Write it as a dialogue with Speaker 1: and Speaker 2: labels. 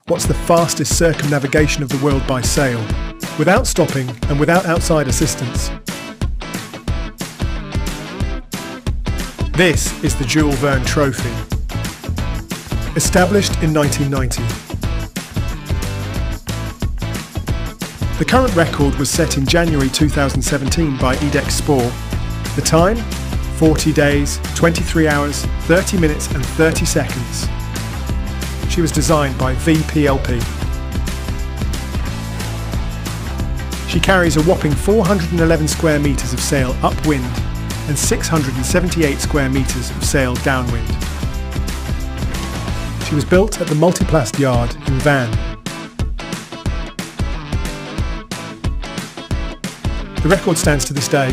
Speaker 1: What's the fastest circumnavigation of the world by sail, without stopping and without outside assistance? This is the Jules Verne Trophy. Established in 1990. The current record was set in January 2017 by Edex Sport. The time? 40 days, 23 hours, 30 minutes and 30 seconds. She was designed by VPLP. She carries a whopping 411 square metres of sail upwind and 678 square metres of sail downwind. She was built at the Multiplast Yard in Vannes. The record stands to this day.